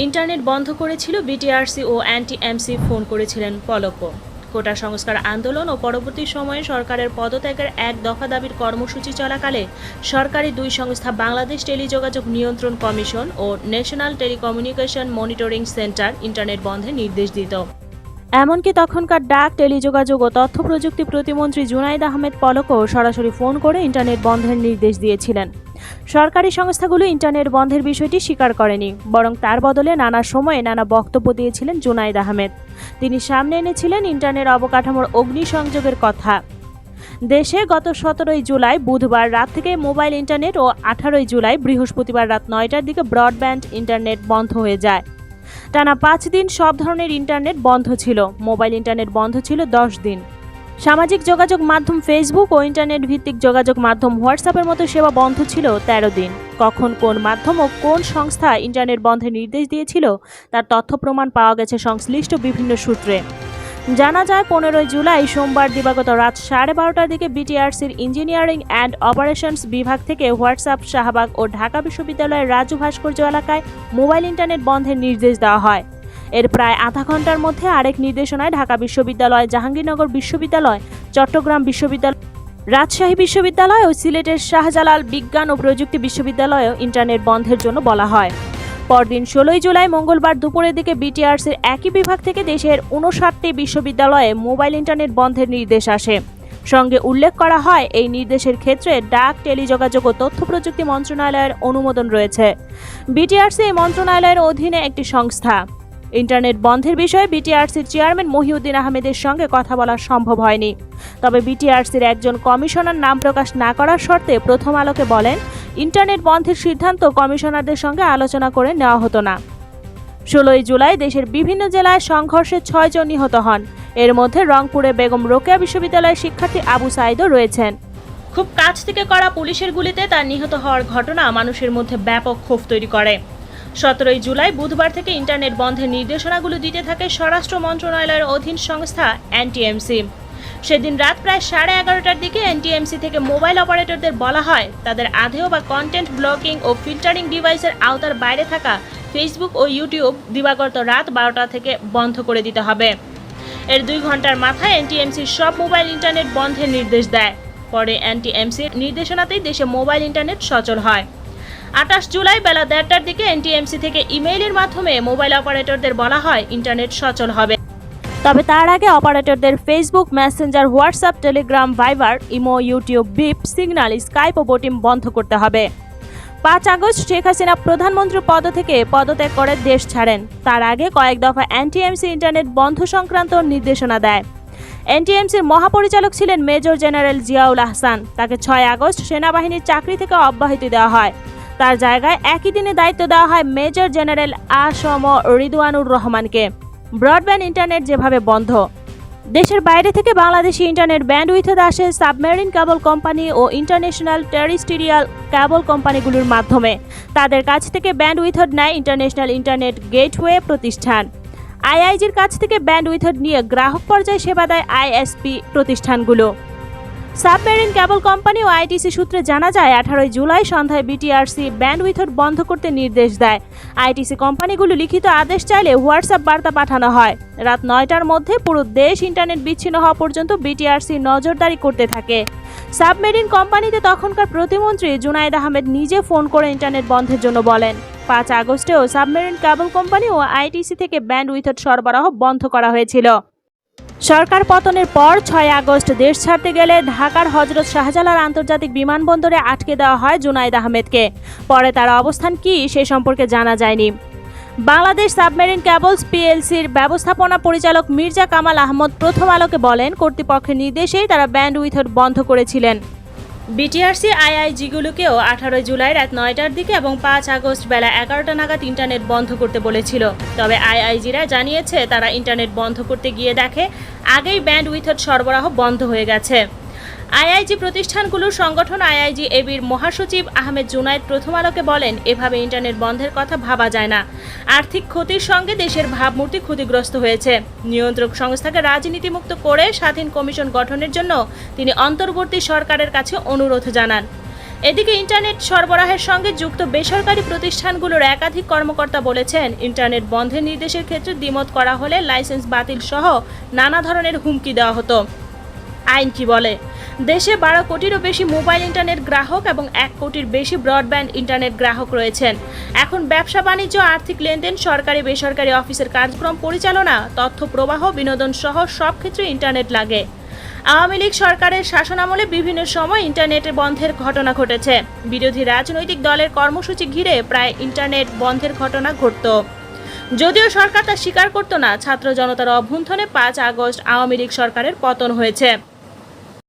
Internet বন্ধ করেছিল BTRC ও anti-MC phone করেছিলেন পলকও। কোটা সংস্কার আন্দোলন ও পরবর্তী সময়ে সরকারের পদত্যাগের এক দফা দাবির কর্মসূচি চলাকালে সরকারি দুই সংস্থা বাংলাদেশ টেলিযোগাযোগ নিয়ন্ত্রণ কমিশন ও national telecommunication monitoring centre internet বন্ধের নির্দেশ দিত। এমনকি তখনকার ডাক, টেলিযোগাযোগ ও তথ্য প্রযুক্তি প্রতিমন্ত্রী জুনাইদ আহমেদ পলকও সরাসরি ফোন করে ইন্টারনেট বন্ধের নির্দেশ দিয়েছিলেন। সরকারি সংস্থাগুলো ইন্টারনেট বন্ধের বিষয়টি স্বীকার করেনি, বরং তার বদলে নানা সময়ে নানা বক্তব্য দিয়েছিলেন জুনাইদ আহমেদ। তিনি সামনে এনেছিলেন ইন্টারনেট অবকাঠামোর অগ্নিসংযোগের কথা। দেশে গত 17 জুলাই বুধবার রাত থেকে মোবাইল ইন্টারনেট ও 18 জুলাই বৃহস্পতিবার রাত 9টার দিকে ব্রডব্যান্ড ইন্টারনেট বন্ধ হয়ে যায়। টানা 5 দিন সব ধরনের ইন্টারনেট বন্ধ ছিল। মোবাইল ইন্টারনেট বন্ধ ছিল 10 দিন। সামাজিক যোগাযোগ মাধ্যম ফেসবুক ও ইন্টারনেট ভিত্তিক যোগাযোগ মাধ্যম হোয়াটসঅ্যাপের মতো সেবা বন্ধ ছিল 13 দিন। কখন কোন মাধ্যম ও কোন সংস্থা ইন্টারনেট বন্ধের নির্দেশ দিয়েছিল তার তথ্য প্রমাণ পাওয়া গেছে সংশ্লিষ্ট বিভিন্ন সূত্রে। জানা যায় 15 জুলাই সোমবার দিবাগত রাত 12:30টার দিকে বিটিআরসির ইঞ্জিনিয়ারিং অ্যান্ড অপারেশনস বিভাগ থেকে হোয়াটসঅ্যাপ, শাহবাগ ও ঢাকা বিশ্ববিদ্যালয়ের রাজু ভাস্কর্য এলাকায় মোবাইল ইন্টারনেট বন্ধের নির্দেশ দেওয়া হয়। এর প্রায় আধা ঘন্টার মধ্যে আরেক নির্দেশনায় ঢাকা বিশ্ববিদ্যালয়, জাহাঙ্গীরনগর বিশ্ববিদ্যালয়, চট্টগ্রাম বিশ্ববিদ্যালয়, রাজশাহী বিশ্ববিদ্যালয় ও সিলেটের শাহজালাল বিজ্ঞান ও প্রযুক্তি বিশ্ববিদ্যালয়েও ইন্টারনেট বন্ধের জন্য বলা হয়। পরদিন 16 জুলাই মঙ্গলবার দুপুরের দিকে বিটিআরসির একই বিভাগ থেকে দেশের 59টি বিশ্ববিদ্যালয়ে মোবাইল ইন্টারনেট বন্ধের নির্দেশ আসে। সঙ্গে উল্লেখ করা হয়, এই নির্দেশের ক্ষেত্রে ডাক, টেলিযোগাযোগ ও তথ্য প্রযুক্তি মন্ত্রণালয়ের অনুমোদন রয়েছে। বিটিআরসি এই মন্ত্রণালয়ের অধীনে একটি সংস্থা। ইন্টারনেট বন্ধের বিষয়ে বিটিআরসির চেয়ারম্যান মহিউদ্দিন আহমেদের সঙ্গে কথা বলা সম্ভব হয়নি। তবে বিটিআরসির একজন কমিশনার নাম প্রকাশ না করার শর্তে প্রথম আলোকে বলেন, ইন্টারনেট বন্ধের সিদ্ধান্ত কমিশনারদের সঙ্গে আলোচনা করে নেওয়া হতো না। 16 জুলাই দেশের বিভিন্ন জেলায় সংঘর্ষে 6 জন নিহত হন। এর মধ্যে রংপুরে বেগম রোকেয়া বিশ্ববিদ্যালয়ের শিক্ষার্থী আবু সাইদও রয়েছেন। খুব কাছ থেকে করা পুলিশের গুলিতে তার নিহত হওয়ার ঘটনা মানুষের মধ্যে ব্যাপক ক্ষোভ তৈরি করে। 17 জুলাই বুধবার থেকে ইন্টারনেট বন্ধের নির্দেশনাগুলো দিতে থাকে স্বরাষ্ট্র মন্ত্রণালয়ের অধীন সংস্থা অ্যান্টি-এমসি। সেদিন রাত প্রায় 11:30টার দিকে অ্যান্টি-এমসি থেকে মোবাইল অপারেটরদের বলা হয়, তাদের আধেয় বা কন্টেন্ট ব্লকিং ও ফিল্টারিং ডিভাইসের আওতার বাইরে থাকা ফেসবুক ও ইউটিউব দিবাগত রাত 12টা থেকে বন্ধ করে দিতে হবে। এর 2 ঘন্টার মাথায় অ্যান্টি-এমসির সব মোবাইল ইন্টারনেট বন্ধের নির্দেশ দেয়। পরে অ্যান্টি-এমসির নির্দেশনাতেই দেশে মোবাইল ইন্টারনেট সচল হয়। 28 জুলাই বেলা 1:30টার দিকে অ্যান্টি-এমসি থেকে ইমেইলের মাধ্যমে মোবাইল অপারেটরদের বলা হয় ইন্টারনেট সচল হবে। তবে তার আগে অপারেটরদের Facebook, Messenger, WhatsApp, Telegram, Viber, imo, YouTube, Bip, Signal, Skype ও বোটিম বন্ধ করতে হবে। 5 আগস্ট শেখ হাসিনা প্রধানমন্ত্রী পদ থেকে পদত্যাগ করে দেশ ছাড়েন। তার আগে কয়েক দফা অ্যান্টি-এমসি ইন্টারনেট বন্ধ সংক্রান্ত নির্দেশনা দেয়। অ্যান্টি-এমসির মহাপরিচালক ছিলেন মেজর জেনারেল জিয়াউল আহসান। তাকে 6 আগস্ট সেনাবাহিনীর চাকরি থেকে অব্যাহতি দেওয়া হয়। তার জায়গায় একই দিনে দায়িত্ব দেওয়া হয় মেজর জেনারেল আসম রিদওয়ানুর রহমানকে। ব্রডব্যান্ড ইন্টারনেট যেভাবে বন্ধ, দেশের বাইরে থেকে বাংলাদেশি ইন্টারনেট ব্যান্ডউইথ আসে সাবমেরিন কেবল কোম্পানি ও ইন্টারন্যাশনাল টেরিস্টেরিয়াল কেবল কোম্পানিগুলোর মাধ্যমে। তাদের কাছ থেকে ব্যান্ডউইথ নেয় ইন্টারন্যাশনাল ইন্টারনেট গেটওয়ে প্রতিষ্ঠান। আইআইজির কাছ থেকে ব্যান্ডউইথ নিয়ে গ্রাহক পর্যায়ে সেবা দেয় আইএসপি প্রতিষ্ঠানগুলো। সাবমেরিন কেবল কোম্পানি ও আইটিসি সূত্রে জানা যায়, 18 জুলাই সন্ধ্যায় বিটিআরসি ব্যান্ডউইথ বন্ধ করতে নির্দেশ দেয়। আইটিসি কোম্পানিগুলো লিখিত আদেশ চাইলে হোয়াটসঅ্যাপ বার্তা পাঠানো হয়। রাত 9টার মধ্যে পুরো দেশ ইন্টারনেট বিচ্ছিন্ন হওয়া পর্যন্ত বিটিআরসি নজরদারি করতে থাকে। সাবমেরিন কোম্পানিতে তখনকার প্রতিমন্ত্রী জুনাইদ আহমেদ নিজে ফোন করে ইন্টারনেট বন্ধের জন্য বলেন। 5 আগস্টেও সাবমেরিন কেবল কোম্পানি ও আইটিসি থেকে ব্যান্ডউইথ সরবরাহ বন্ধ করা হয়েছিল। সরকার পতনের পর 6 আগস্ট দেশ ছাড়তে গেলে ঢাকার হযরত শাহজালাল আন্তর্জাতিক বিমানবন্দরে আটকে দেওয়া হয় জুনাইদ আহমেদকে। পরে তার অবস্থান কি সে সম্পর্কে জানা যায়নি। বাংলাদেশ সাবমেরিন কেবলস পিএলসির ব্যবস্থাপনা পরিচালক মির্জা কামাল আহমদ প্রথম আলোকে বলেন, কর্তৃপক্ষের নির্দেশেই তারা ব্যান্ডউইথ বন্ধ করেছিলেন। বিটিআরসি আইআইজিগুলোকেও 18 জুলাই রাত 9টার দিকে এবং 5 আগস্ট বেলা 11টা নাগাদ ইন্টারনেট বন্ধ করতে বলেছিল। তবে আইআইজিরা জানিয়েছে, তারা ইন্টারনেট বন্ধ করতে গিয়ে দেখে আগেই ব্যান্ডউইথ সরবরাহ বন্ধ হয়ে গেছে। আইআইজি প্রতিষ্ঠানগুলোর সংগঠন আইআইজি এবির মহাসচিব আহমেদ জুনায়েদ প্রথম আলোকে বলেন, এভাবে ইন্টারনেট বন্ধের কথা ভাবা যায় না। আর্থিক ক্ষতির সঙ্গে দেশের ভাবমূর্তি ক্ষতিগ্রস্ত হয়েছে। নিয়ন্ত্রক সংস্থাকে রাজনীতিমুক্ত করে স্বাধীন কমিশন গঠনের জন্য তিনি অন্তর্বর্তী সরকারের কাছে অনুরোধ জানান। এদিকে ইন্টারনেট সরবরাহের সঙ্গে যুক্ত বেসরকারি প্রতিষ্ঠানগুলোর একাধিক কর্মকর্তা বলেছেন, ইন্টারনেট বন্ধের নির্দেশের ক্ষেত্রে দ্বিমত করা হলে লাইসেন্স বাতিল সহ নানা ধরনের হুমকি দেওয়া হতো। আইন কি বলে? দেশে 12 কোটিরও বেশি মোবাইল ইন্টারনেট গ্রাহক এবং 1 কোটির বেশি ব্রডব্যান্ড ইন্টারনেট গ্রাহক রয়েছেন। এখন ব্যবসা বাণিজ্য, আর্থিক লেনদেন, সরকারি বেসরকারি অফিসের কার্যক্রম পরিচালনা, তথ্য প্রবাহ, বিনোদন সহ সব ক্ষেত্রে ইন্টারনেট লাগে। আওয়ামী লীগ সরকারের শাসনামলে বিভিন্ন সময় ইন্টারনেট বন্ধের ঘটনা ঘটেছে। বিরোধী রাজনৈতিক দলের কর্মসূচি ঘিরে প্রায় ইন্টারনেট বন্ধের ঘটনা ঘটত। যদিও সরকার তা স্বীকার করত না, ছাত্র জনতার অভ্যুত্থানে 5 আগস্ট আওয়ামী লীগ সরকারের পতন হয়েছে।